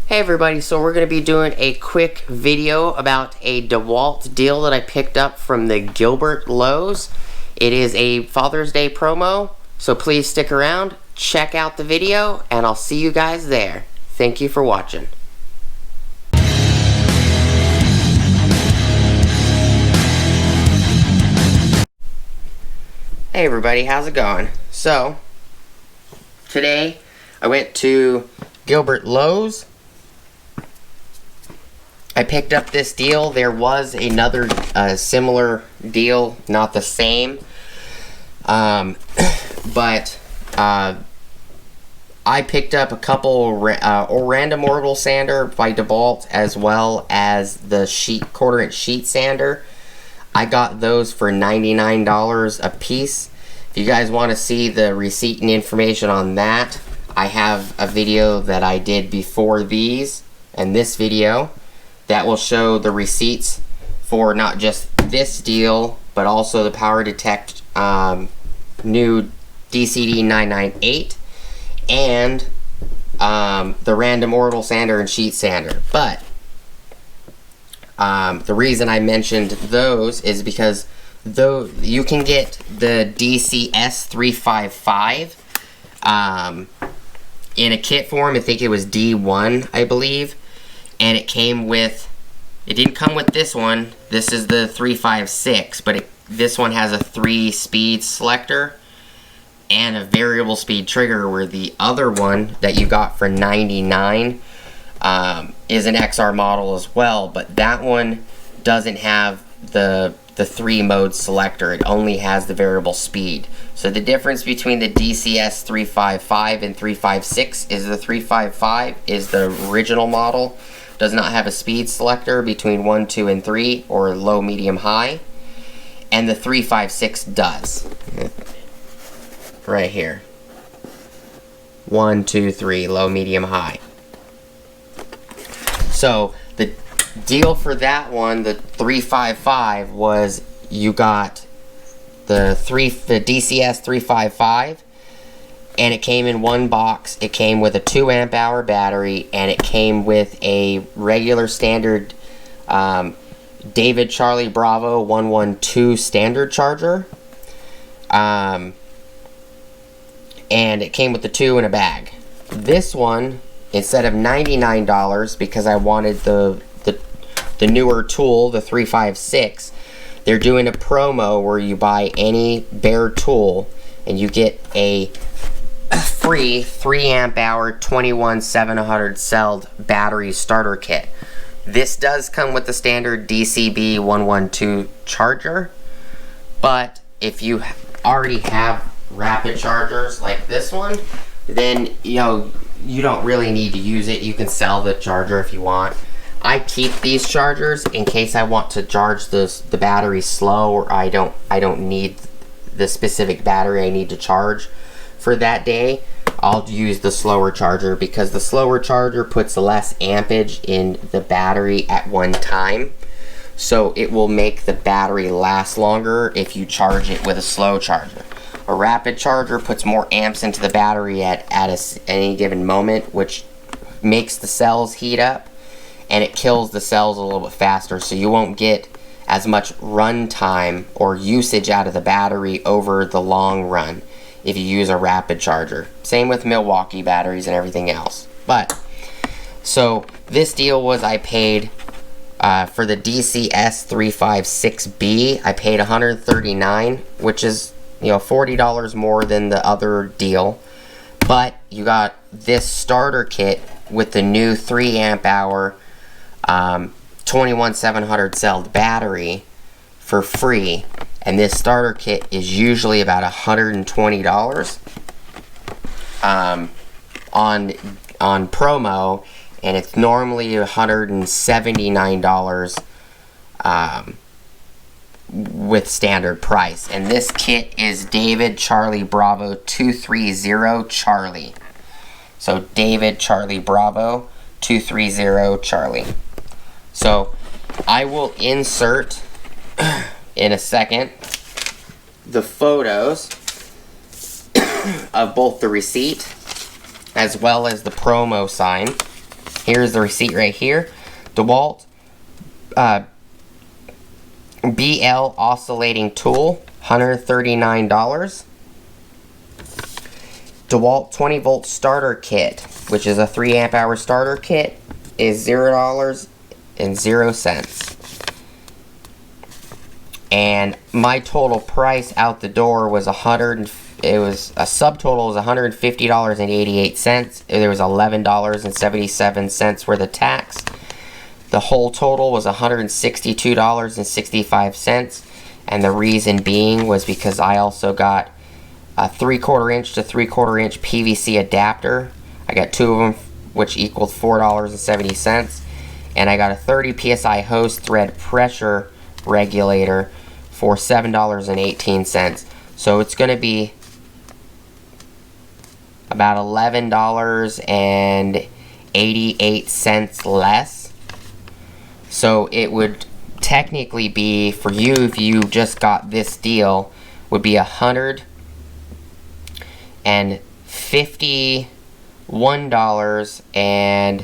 Hey everybody, so we're going to be doing a quick video about a Dewalt deal that I picked up from the Gilbert Lowe's. It is a Father's Day promo, so please stick around, check out the video, and I'll see you guys there. Thank you for watching. Hey everybody, how's it going? So, today I went to Gilbert Lowe's. I picked up this deal. There was another similar deal, not the same, but I picked up a couple random orbital sander by Dewalt, as well as the quarter-inch sheet sander. I got those for $99 a piece. If you guys want to see the receipt and information on that, I have a video that I did before these and this video that will show the receipts for not just this deal, but also the Power Detect new DCD998 and the random orbital sander and sheet sander. But the reason I mentioned those is because though you can get the DCS355 in a kit form. I think it was D1, I believe. And it came with, it didn't come with this one. This is the 356, but this one has a 3-speed selector and a variable speed trigger, where the other one that you got for $99 is an XR model as well, but that one doesn't have the 3-mode selector. It only has the variable speed. So the difference between the DCS 355 and 356 is the 355 is the original model. Does not have a speed selector between 1, 2, and 3, or low, medium, high. And the 356 does. Right here. 1, 2, 3, low, medium, high. So the deal for that one, the 355, was you got the DCS 355, and it came in one box. It came with a 2 amp hour battery, and it came with a regular standard David Charlie Bravo 112 standard charger, and it came with the 2 in a bag. This one, instead of $99, because I wanted the newer tool, the 356, they're doing a promo where you buy any bare tool and you get a free 3 amp hour 21700 cell battery starter kit. This does come with the standard DCB 112 charger, but if you already have rapid chargers like this one, then you don't really need to use it. You can sell the charger if you want. I keep these chargers in case I want to charge the battery slow, or I don't need the specific battery I need to charge for that day. I'll use the slower charger, because the slower charger puts less ampage in the battery at one time, so it will make the battery last longer if you charge it with a slow charger. A rapid charger puts more amps into the battery at any given moment, which makes the cells heat up, and it kills the cells a little bit faster, so you won't get as much run time or usage out of the battery over the long run if you use a rapid charger. Same with Milwaukee batteries and everything else. But so this deal was, I paid for the DCS356B, I paid $139, which is $40 more than the other deal. But you got this starter kit with the new 3 amp hour 21700 cell battery for free, and this starter kit is usually about $120 on promo, and it's normally $179 with standard price. And this kit is David Charlie Bravo 230 Charlie. So David Charlie Bravo 230 Charlie. So I will insert in a second the photos of both the receipt as well as the promo sign. Here's the receipt right here. Dewalt BL Oscillating Tool, $139. Dewalt 20 volt starter kit, which is a 3 amp hour starter kit, is $0.00. And my total price out the door was it was a subtotal was $150.88. There was $11.77 worth of tax. The whole total was $162.65, and the reason being was because I also got a 3/4 inch to 3/4 inch PVC adapter. I got 2 of them, which equaled $4.70, and I got a 30 psi hose thread pressure regulator for $7.18. So it's going to be about $11.88 less. So it would technically be, for you, if you just got this deal, would be $151 and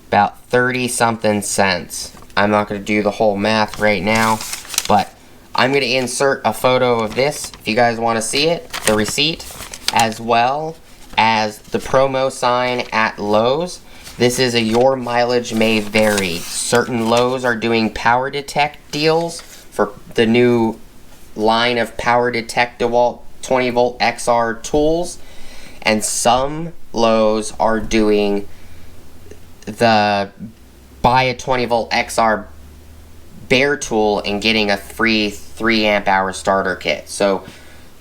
about 30 something cents. I'm not going to do the whole math right now, but I'm going to insert a photo of this if you guys want to see it, the receipt, as well as the promo sign at Lowe's. This is a your mileage may vary. Certain Lowe's are doing power detect deals for the new line of power detect DeWalt 20 volt XR tools, and some Lowe's are doing the buy a 20 volt XR bare tool and getting a free 3 amp hour starter kit. So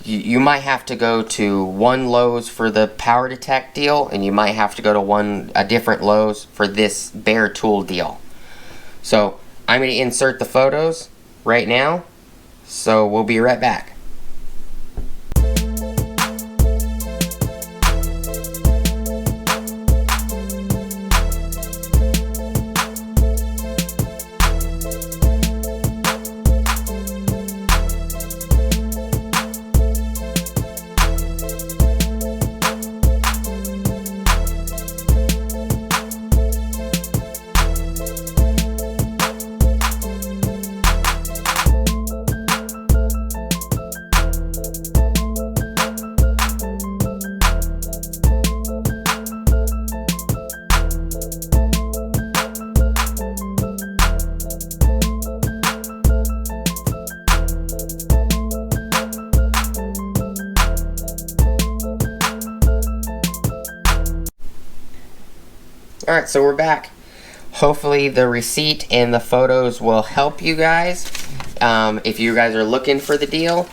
you might have to go to one Lowe's for the power detect deal, and you might have to go to a different Lowe's for this bare tool deal. So I'm going to insert the photos right now, so we'll be right back. Alright, so we're back. Hopefully the receipt and the photos will help you guys if you guys are looking for the deal.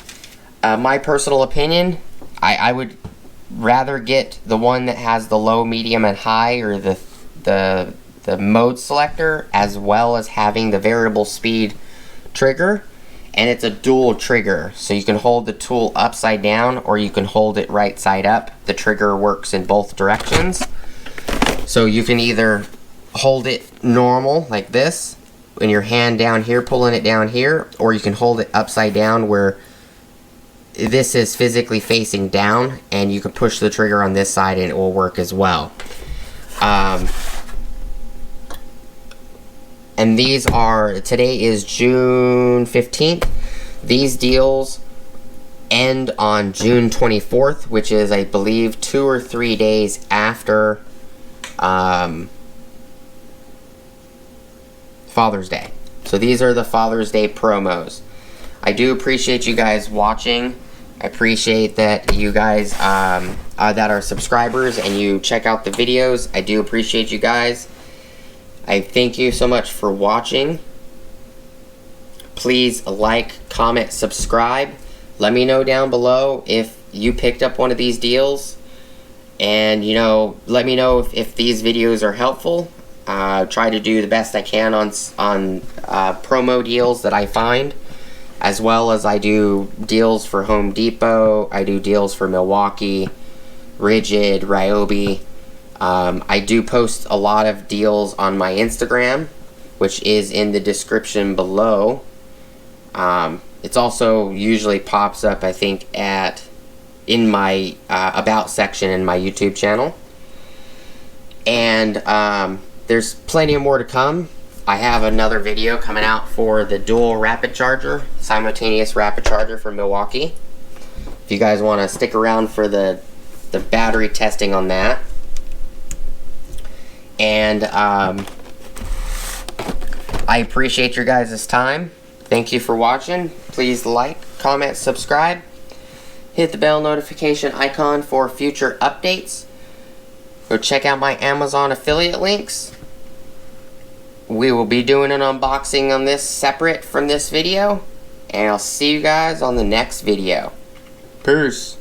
My personal opinion, I would rather get the one that has the low, medium, and high, or the mode selector, as well as having the variable speed trigger. And it's a dual trigger, so you can hold the tool upside down or you can hold it right side up. The trigger works in both directions. So you can either hold it normal like this, in your hand down here, pulling it down here, or you can hold it upside down where this is physically facing down, and you can push the trigger on this side and it will work as well. And these are, today is June 15th. These deals end on June 24th, which is, I believe, 2 or 3 days after Father's Day. So these are the Father's Day promos. I do appreciate you guys watching. I appreciate that you guys that are subscribers and you check out the videos. I do appreciate you guys. I thank you so much for watching. Please like, comment, subscribe. Let me know down below if you picked up one of these deals. And, you know, let me know if these videos are helpful. Try to do the best I can on promo deals that I find, as well as I do deals for Home Depot. I do deals for Milwaukee, Rigid, Ryobi. I do post a lot of deals on my Instagram, which is in the description below. It's also usually pops up, I think, in my About section in my YouTube channel. And there's plenty of more to come. I have another video coming out for the dual rapid charger, simultaneous rapid charger for Milwaukee. If you guys want to stick around for the battery testing on that. And I appreciate your guys' time. Thank you for watching. Please like, comment, subscribe. Hit the bell notification icon for future updates. Go check out my Amazon affiliate links. We will be doing an unboxing on this separate from this video. And I'll see you guys on the next video. Peace.